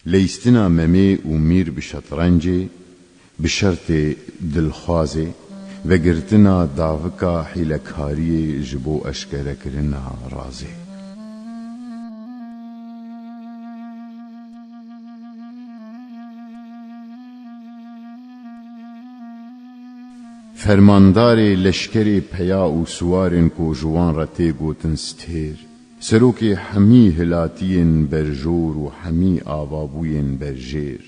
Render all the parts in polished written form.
لیستنا ممی و میر بشطرنجی بشرط دلخوازی و گرتنا داوکا حیلکاری جبو اشکره کرنا رازی. فرمانداری لشکری پیا و سوارن کو جوان را تیگوتن ستیر سروکی همی هلاتین برجور و همی آوابوین برجیر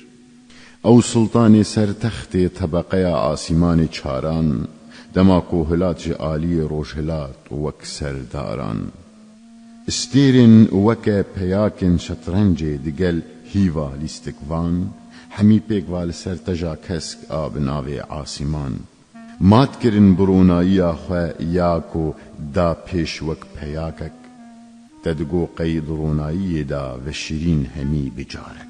او سلطان سر تخت طبقه آسیمان چاران دما کو هلات جعالی روش هلات وک سرداران استیرن وک پیاکن شطرنج دگل هیوا لیستکوان همی پیگوال سر تجا کسک آب ناوی آسیمان مات کرن برونایی خواه یاکو دا پیش وک پیاکک تدگو قید رونایی دا و شیرین همی بجارک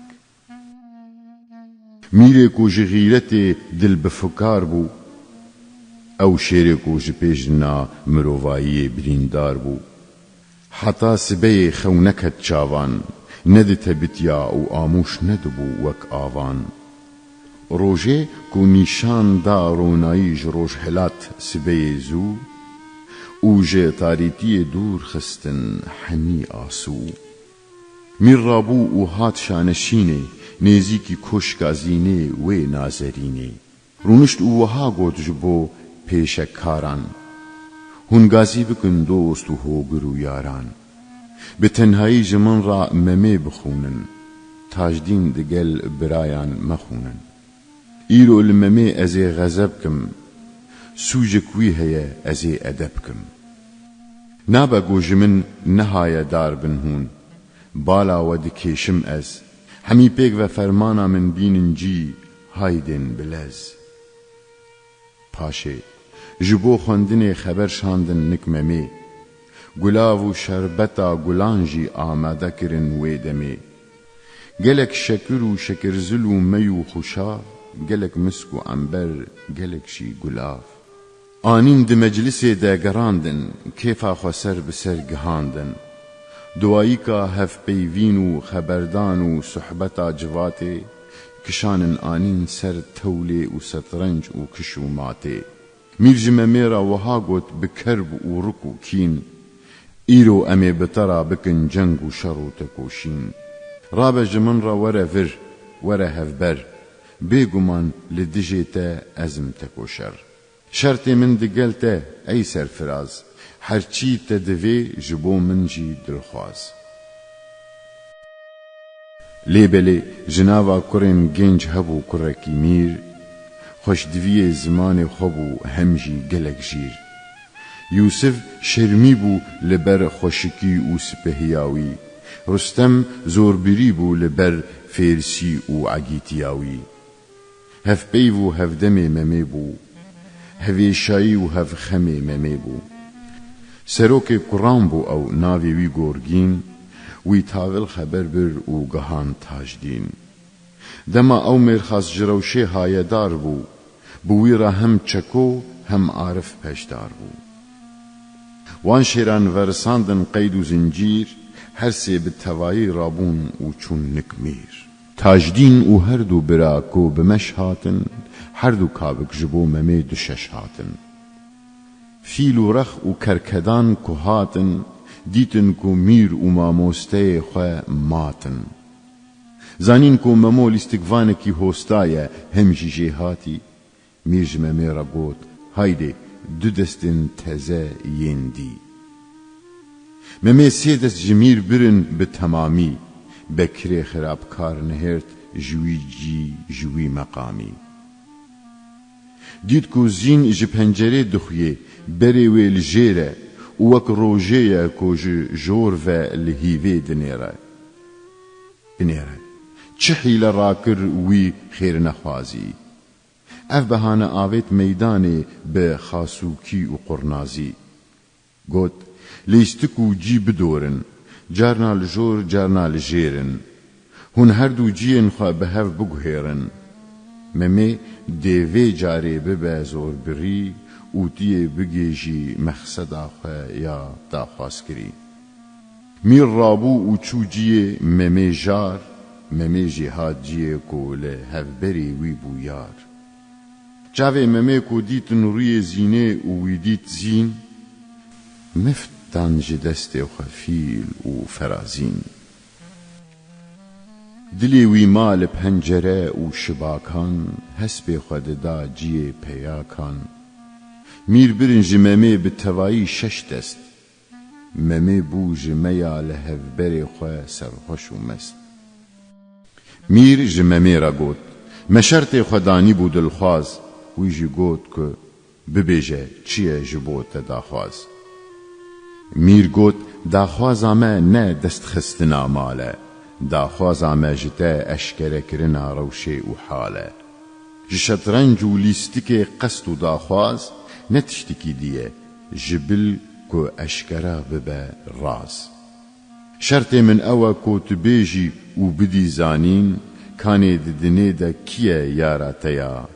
میره کو جغیرت دل بفکار بو او شیره کو جپیجنا مروایی بریندار بو حتا سبه خونکت چاوان ندت بتیا او آموش ندبو وک آوان روژه کو نیشان دا رونایی جروش هلات سبه زو اوجه تاریتی دور خستن همی آسو میر رابو و هات شانشینه نیزی کی کشکازینه و نازرینه رونشت او ها گوت جبو پیشکاران هنگازی بکن دوست و هوگر و یاران به تنهایی جمن را ممه بخونن تاجدین دگل برایان مخونن ایرو الممه ازی غزب کم سوجکوی هیا ازی ادب کم نابا گوجمن نهایا دار بنهون بالا ود کشم از همی پیگ و فرمانا من بینن جی هایدن بلز پاشه جبو خوندن خبر شاندن نکممه گلاو و شربتا گلانجی آماده کرن ویدمه گلک شکر و شکرزل و می و خوشا گلک مسک و عنبر گلک شی گلاف آنین د مجلس ده گراندن کیفا خسر بسر گهاندن دوایی که هف پیوین و خبردان و صحبتا جواته کشانن آنین سر توله و سترنج و کشوماته میر جممیرا وها گوت بکرب و رکو کین ایرو امی بطرا بکن جنگ و شر و تکوشین رابع جمن را وره ور وره هفبر بگمان لدجیتا ازم تکوشر شرط من دگلتا ای سرفراز هرچی تدوی جبو من جی دلخواز لیبلی جناوا کرن گنج هبو کرکی میر خوش دوی زمان خوبو همجی گلک جیر یوسف شرمی بو لبر خوشکی و سپهیاوی رستم زوربری بو لبر فیرسی و عگیتیاوی هف پیو و هف دمی ممی بو هویشایی و هف خمی ممی بو سروک قرآن بو او ناوی وی گورگین وی تاول خبر بر و گهان تاجدین دما او مرخص جروشه هایدار بو بوی را هم چکو هم عارف پشدار بو وان شیران ورساندن قید و زنجیر هر سی به توایی رابون و چون نکمیر تاجدین و هر دو براکو بمش هاتن هر دو کابک جبو ممی دشش هاتن فیل و رخ و کرکدان کو هاتن دیتن کو میر و ماموسته خواه ماتن زانین کو ممول استقوانه کی هستایه هم جیجه هاتی میر جممی را گوت هایده دو دستن تزه یندی ممی سی دست جمیر برن به تمامی بکری خرابکار نهرت جوی جی جوی مقامی دید کو زین جی پنجره دخویه بری ویل جیره وک روژه کو جور و لحیوه دنیره چه حیل راکر وی خیر نخوازی اف بهانه آویت میدان به خاسوکی و قرنازی گوت لیستکو جی بدورن جارنا لجور جارنا لجیرن هون هر دو جین خواه به هف بگوهیرن ممی دیوی جاری ببه زور بری او دیه بگیجی مقصد خواه یا داخواست کری میر رابو و چو جیه ممی جار ممی جهاد جیه کو له هفبری وی بو یار چاوه ممی کو دیتن روی زینه و وی دیت زین مفتن جدست و خفیل و فرازین دلی وی مال پنجره و شباکان حسب خود دا جیه پیاکان میر برنج ممی به توایی شش دست ممی بوج میا لهفبر خواه سرخوش و مست میر جممی را گوت مشرط خدانی بود الخواز ویجی گوت که ببیجه چیه جبوت داخواز میر گوت داخواز آمه نه دست خستنا ماله داخواز آمه جته اشکره کرنا روشه و حاله جشترنج و لیستیک قصد و داخواز نتشتکی دیه جبل کو اشکره ببه راز شرط من اوه کو تبیجی و بدی زانین کانی ددنه ده کیه یارا تیا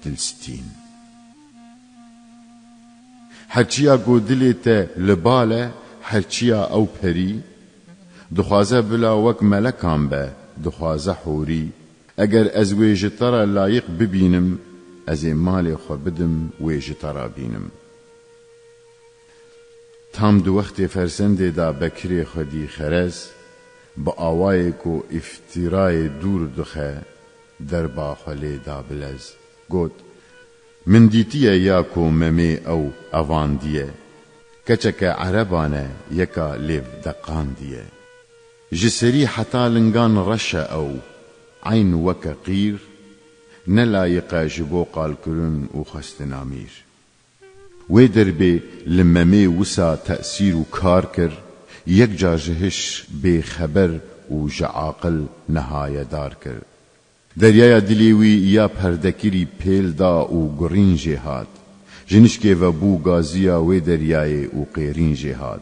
دلستین هرچیا کو دلیت لباله هرچیا او پری دخوازه بلا وک ملکان به دخوازه حوری اگر از ویجتر لایق ببینم از مال خو بدم ویجتر بینم تام دو وقت فرسنده دا بکری خودی خرز با آوای کو افترای دور دخه در باخلی دا بلز گوت من دیتیه یا کو ممی او اوان دیه کچک عربانه یکا لیو دقان دیه جسری حتا لنگان رشه او عین وکا قیر نلایقه جبو قال کرن و خست نامیر وی دربه لممی وسا تأثیر و کار کر یک جا جهش بی خبر و جعاقل نهایه دار کر دریای دلیوی یا پردکری پیل دا و گرین جهاد جنشکه و بو گازیا وی دریای و قیرین جهاد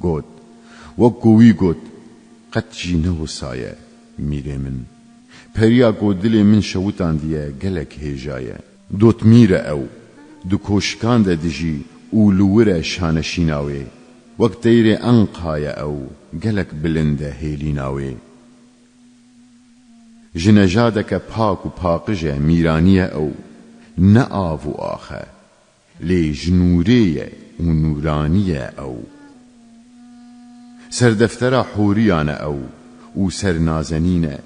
گوت وکوی گوت قد جینه سایه میره من پریا کو دل من شوتان دیه گلک هیجایه دوت میره او دو کوشکان ده دجی او لوره شانشیناوی وقت تیر انقای او گلک بلنده هیلیناوی جنجادک پاک و پاقجه میرانیه او نه آو و آخه لی جنوریه و نورانیه او سردفتر حوریانه او و سرنازنینه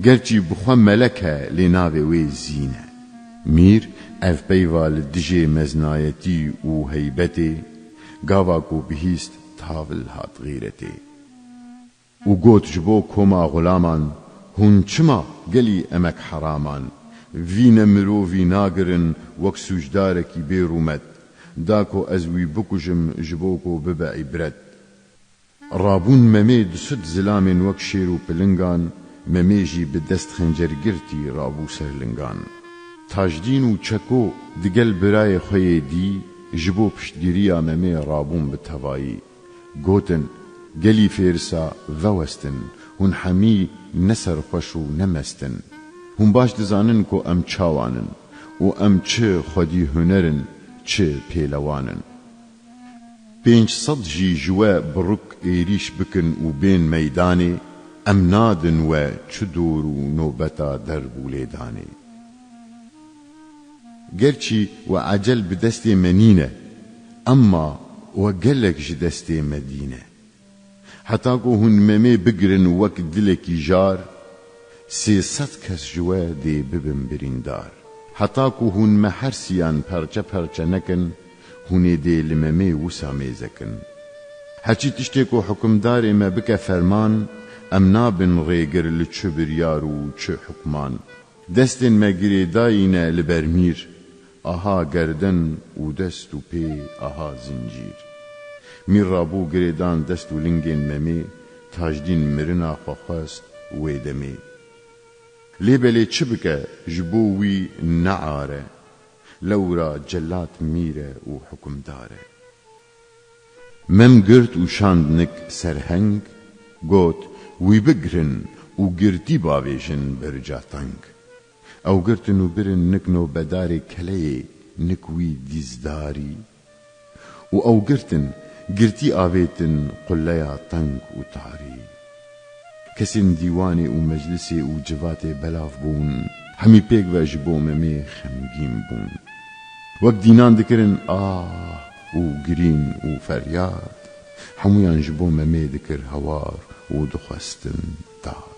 گرچی بخوا ملکه لی ناوی وی زینه میر اف پیوال دجی مزنایتی و هیبتی گاوا کو بهیست تاول هات غیرتی و گوت جبو کما غلامان هون چما گلی امک حرامان وین مرو وی ناگرن وک سوجدارکی بیرومد داکو ازوی بکجم جبو کو ببع عبرت رابون ممی دسد زلامن وک شیرو پلنگان ممی جی بدست خنجر گرتی رابو سرلنگان تاجدین و چکو دگل برای خوی دی جبو پشتگیریا ممی رابون بتوایی گوتن گلی فیرسا ووستن هون حمی نسر خوشو نمستن هون باش دزانن کو ام چاوانن و ام چه خودی هنرن چه پیلوانن 500 جی جوا بروک ایریش بکن و بین میدانی ام نادن و چه دور و نوبتا دربو لیدانی گرچی و عجل بدست منینه اما و گلک جدست مدینه حتا کو هون ممی بگرن وک دلکی جار 300 کس جوا دی ببن بریندار حتا کو هون محرسیان پرچه پرچه نکن هونی دی لممی وسا میزکن هرچی تشتی کو حکمدار ما بک فرمان ام نابن ریگر لچه بریار و چه حکمان دستن مگری داینه لبرمیر آها گردن و دست و پی آها زنجیر میر رابو گریدان دست و لنگین ممی تاجدین مرنا خواست ویدمی لیبلی چه بکه جبووی نعاره لورا جلات میره و حکم داره مم گرت و شاندنک سرهنگ گوت وی بگرن و گرتی باویشن برجا تنگ او گرتن و برن نکنو بداری کلی نکوی دیزداری و او گرتن گرتی آویتن قلیا تنگ و تاری کەسین دیوانی و مەجلیسی و جواتێ بەلاف بوون هەمی پێک بە ji بۆ مەمێ خەمگین بوون وەک دینان دکردن ئاه و گرین و فەریاد هەمویان ji بۆ مەمێ دکرد هەوار و دخواستن داد